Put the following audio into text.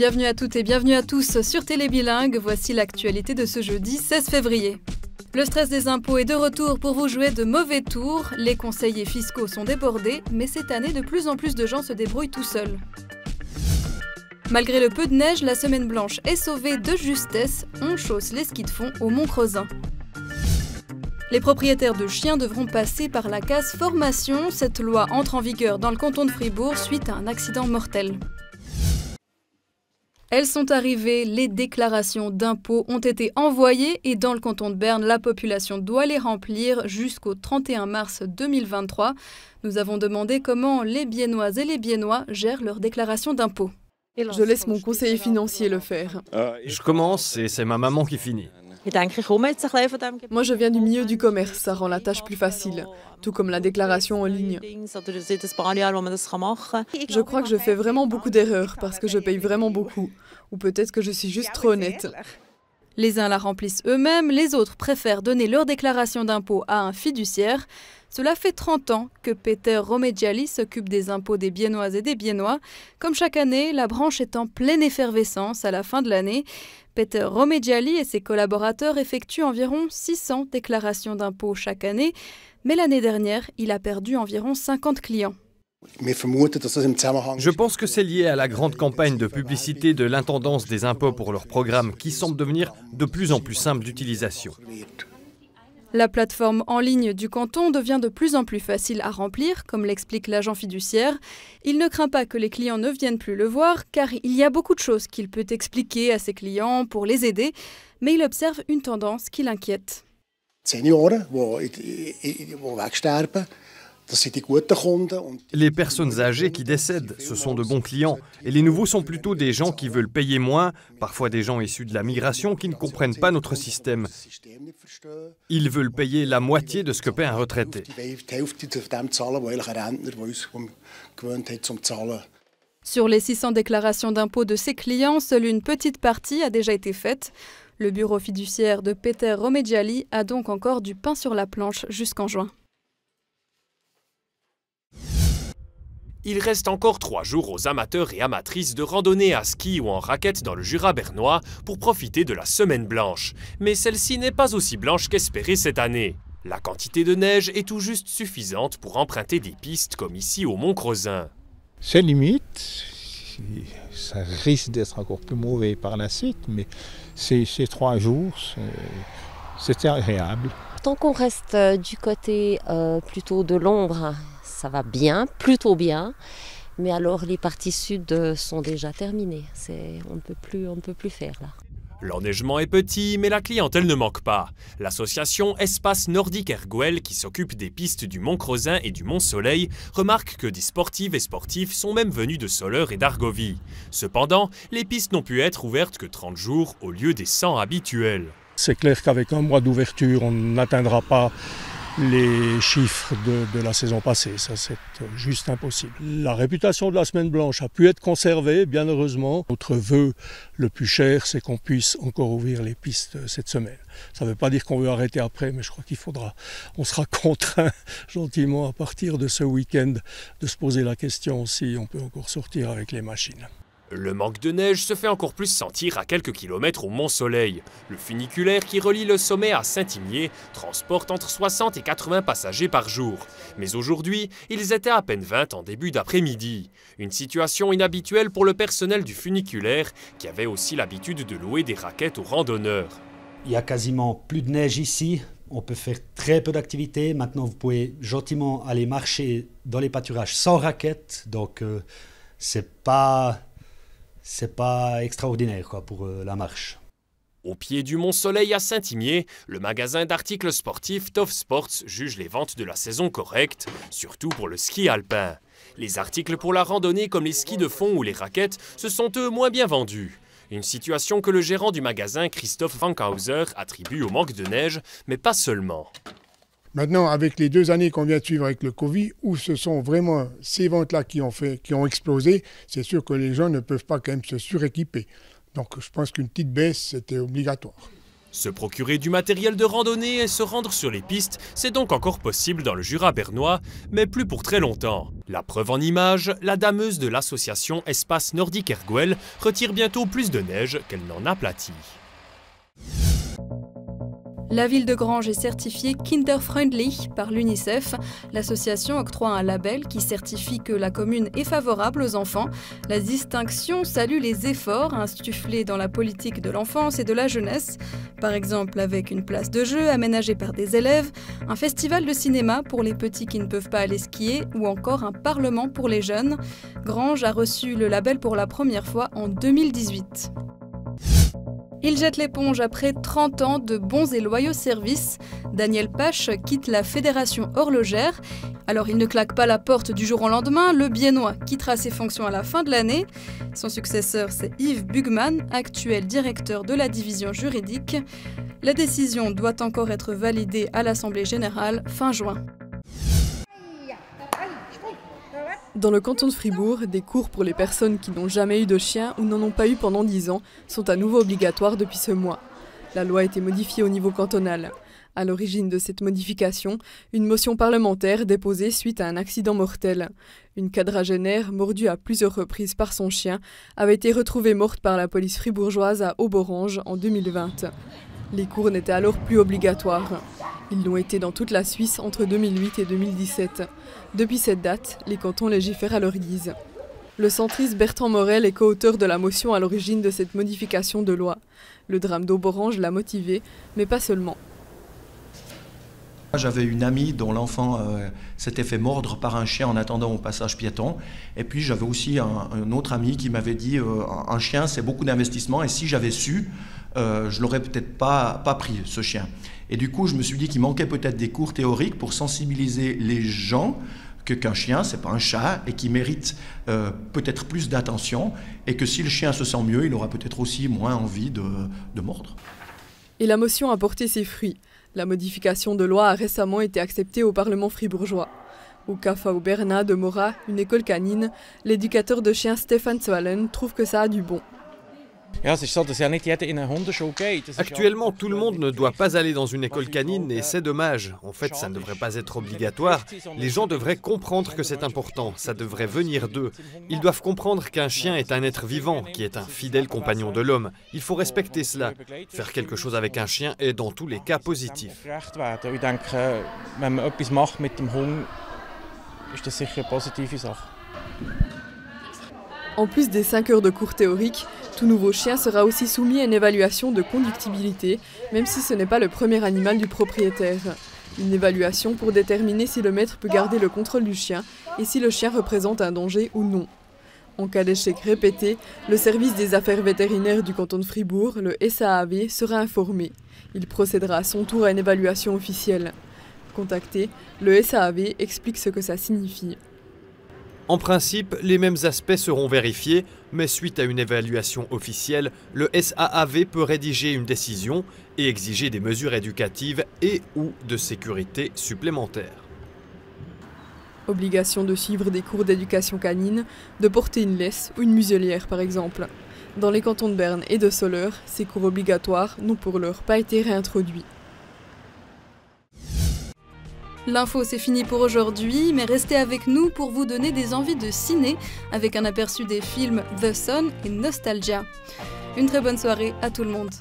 Bienvenue à toutes et bienvenue à tous sur Télé Bilingue. Voici l'actualité de ce jeudi 16 février. Le stress des impôts est de retour pour vous jouer de mauvais tours. Les conseillers fiscaux sont débordés, mais cette année, de plus en plus de gens se débrouillent tout seuls. Malgré le peu de neige, la semaine blanche est sauvée de justesse. On chausse les skis de fond au Mont Crozin. Les propriétaires de chiens devront passer par la case formation. Cette loi entre en vigueur dans le canton de Fribourg suite à un accident mortel. Elles sont arrivées, les déclarations d'impôts ont été envoyées et dans le canton de Berne, la population doit les remplir jusqu'au 31 mars 2023. Nous avons demandé comment les Biennoises et les Biennois gèrent leur déclaration d'impôts. Je laisse mon conseiller financier le faire. Je commence et c'est ma maman qui finit. Moi, je viens du milieu du commerce, ça rend la tâche plus facile, tout comme la déclaration en ligne. Je crois que je fais vraiment beaucoup d'erreurs parce que je paye vraiment beaucoup. Ou peut-être que je suis juste trop honnête. Les uns la remplissent eux-mêmes, les autres préfèrent donner leur déclaration d'impôt à un fiduciaire. Cela fait 30 ans que Peter Romedjali s'occupe des impôts des Biennoises et des Biennois. Comme chaque année, la branche est en pleine effervescence à la fin de l'année. Peter Romedjali et ses collaborateurs effectuent environ 600 déclarations d'impôts chaque année. Mais l'année dernière, il a perdu environ 50 clients. Je pense que c'est lié à la grande campagne de publicité de l'intendance des impôts pour leur programme qui semble devenir de plus en plus simple d'utilisation. La plateforme en ligne du canton devient de plus en plus facile à remplir, comme l'explique l'agent fiduciaire. Il ne craint pas que les clients ne viennent plus le voir, car il y a beaucoup de choses qu'il peut expliquer à ses clients pour les aider, mais il observe une tendance qui l'inquiète. Les personnes âgées qui décèdent, ce sont de bons clients. Et les nouveaux sont plutôt des gens qui veulent payer moins, parfois des gens issus de la migration qui ne comprennent pas notre système. Ils veulent payer la moitié de ce que paie un retraité. Sur les 600 déclarations d'impôts de ses clients, seule une petite partie a déjà été faite. Le bureau fiduciaire de Peter Romedjali a donc encore du pain sur la planche jusqu'en juin. Il reste encore 3 jours aux amateurs et amatrices de randonnée à ski ou en raquette dans le Jura bernois pour profiter de la semaine blanche. Mais celle-ci n'est pas aussi blanche qu'espéré cette année. La quantité de neige est tout juste suffisante pour emprunter des pistes comme ici au Mont Crozin. C'est limite, ça risque d'être encore plus mauvais par la suite, mais ces 3 jours, c'était agréable. Tant qu'on reste du côté plutôt de l'ombre, ça va bien, plutôt bien, mais alors les parties sud sont déjà terminées. On ne peut plus faire là. L'enneigement est petit, mais la clientèle ne manque pas. L'association Espace Nordique Erguel, qui s'occupe des pistes du Mont Crozin et du Mont Soleil, remarque que des sportives et sportifs sont même venus de Soleure et d'Argovie. Cependant, les pistes n'ont pu être ouvertes que 30 jours au lieu des 100 habituels. C'est clair qu'avec un mois d'ouverture, on n'atteindra pas les chiffres de la saison passée, ça c'est juste impossible. La réputation de la semaine blanche a pu être conservée, bien heureusement. Notre vœu le plus cher, c'est qu'on puisse encore ouvrir les pistes cette semaine. Ça ne veut pas dire qu'on veut arrêter après, mais je crois on sera contraint gentiment à partir de ce week-end de se poser la question si on peut encore sortir avec les machines. Le manque de neige se fait encore plus sentir à quelques kilomètres au Mont Soleil. Le funiculaire qui relie le sommet à Saint-Imier transporte entre 60 et 80 passagers par jour. Mais aujourd'hui, ils étaient à peine 20 en début d'après-midi. Une situation inhabituelle pour le personnel du funiculaire qui avait aussi l'habitude de louer des raquettes aux randonneurs. Il y a quasiment plus de neige ici. On peut faire très peu d'activités. Maintenant, vous pouvez gentiment aller marcher dans les pâturages sans raquettes. Donc, c'est pas extraordinaire pour la marche. Au pied du Mont Soleil à Saint-Imier, le magasin d'articles sportifs Tough Sports juge les ventes de la saison correctes, surtout pour le ski alpin. Les articles pour la randonnée comme les skis de fond ou les raquettes se sont eux moins bien vendus. Une situation que le gérant du magasin, Christophe Fankhauser, attribue au manque de neige, mais pas seulement. Maintenant, avec les 2 années qu'on vient de suivre avec le Covid, où ce sont vraiment ces ventes-là qui ont explosé, c'est sûr que les gens ne peuvent pas quand même se suréquiper. Donc je pense qu'une petite baisse, c'était obligatoire. Se procurer du matériel de randonnée et se rendre sur les pistes, c'est donc encore possible dans le Jura bernois, mais plus pour très longtemps. La preuve en image, la dameuse de l'association Espace Nordique Erguel retire bientôt plus de neige qu'elle n'en aplatit. La ville de Granges est certifiée Kinderfreundlich par l'UNICEF. L'association octroie un label qui certifie que la commune est favorable aux enfants. La distinction salue les efforts insufflés dans la politique de l'enfance et de la jeunesse. Par exemple avec une place de jeu aménagée par des élèves, un festival de cinéma pour les petits qui ne peuvent pas aller skier ou encore un parlement pour les jeunes. Granges a reçu le label pour la première fois en 2018. Il jette l'éponge après 30 ans de bons et loyaux services. Daniel Pache quitte la Fédération horlogère. Alors il ne claque pas la porte du jour au lendemain, le Biennois quittera ses fonctions à la fin de l'année. Son successeur, c'est Yves Bugman, actuel directeur de la division juridique. La décision doit encore être validée à l'Assemblée générale fin juin. Dans le canton de Fribourg, des cours pour les personnes qui n'ont jamais eu de chien ou n'en ont pas eu pendant 10 ans sont à nouveau obligatoires depuis ce mois. La loi a été modifiée au niveau cantonal. À l'origine de cette modification, une motion parlementaire déposée suite à un accident mortel. Une quadragénaire, mordue à plusieurs reprises par son chien, avait été retrouvée morte par la police fribourgeoise à Auborange en 2020. Les cours n'étaient alors plus obligatoires. Ils l'ont été dans toute la Suisse entre 2008 et 2017. Depuis cette date, les cantons légifèrent à leur guise. Le centriste Bertrand Morel est co-auteur de la motion à l'origine de cette modification de loi. Le drame d'Auborange l'a motivé, mais pas seulement. J'avais une amie dont l'enfant s'était fait mordre par un chien en attendant au passage piéton. Et puis j'avais aussi un autre ami qui m'avait dit un chien c'est beaucoup d'investissement et si j'avais su, je l'aurais peut-être pas pris ce chien. Et du coup je me suis dit qu'il manquait peut-être des cours théoriques pour sensibiliser les gens qu'un chien c'est pas un chat et qui mérite peut-être plus d'attention et que si le chien se sent mieux, il aura peut-être aussi moins envie de mordre. Et la motion a porté ses fruits. La modification de loi a récemment été acceptée au Parlement fribourgeois. Au Kafau Berna de Mora, une école canine, l'éducateur de chiens Stefan Zwallen trouve que ça a du bon. Actuellement, tout le monde ne doit pas aller dans une école canine et c'est dommage. En fait, ça ne devrait pas être obligatoire. Les gens devraient comprendre que c'est important. Ça devrait venir d'eux. Ils doivent comprendre qu'un chien est un être vivant, qui est un fidèle compagnon de l'homme. Il faut respecter cela. Faire quelque chose avec un chien est dans tous les cas positif. En plus des 5 heures de cours théoriques, tout nouveau chien sera aussi soumis à une évaluation de conductibilité, même si ce n'est pas le premier animal du propriétaire. Une évaluation pour déterminer si le maître peut garder le contrôle du chien et si le chien représente un danger ou non. En cas d'échec répété, le service des affaires vétérinaires du canton de Fribourg, le SAAV, sera informé. Il procédera à son tour à une évaluation officielle. Contacté, le SAAV explique ce que ça signifie. En principe, les mêmes aspects seront vérifiés, mais suite à une évaluation officielle, le SAAV peut rédiger une décision et exiger des mesures éducatives et ou de sécurité supplémentaires. Obligation de suivre des cours d'éducation canine, de porter une laisse ou une muselière par exemple. Dans les cantons de Berne et de Soleure, ces cours obligatoires n'ont pour l'heure pas été réintroduits. L'info c'est fini pour aujourd'hui, mais restez avec nous pour vous donner des envies de ciné avec un aperçu des films The Sun et Nostalgia. Une très bonne soirée à tout le monde.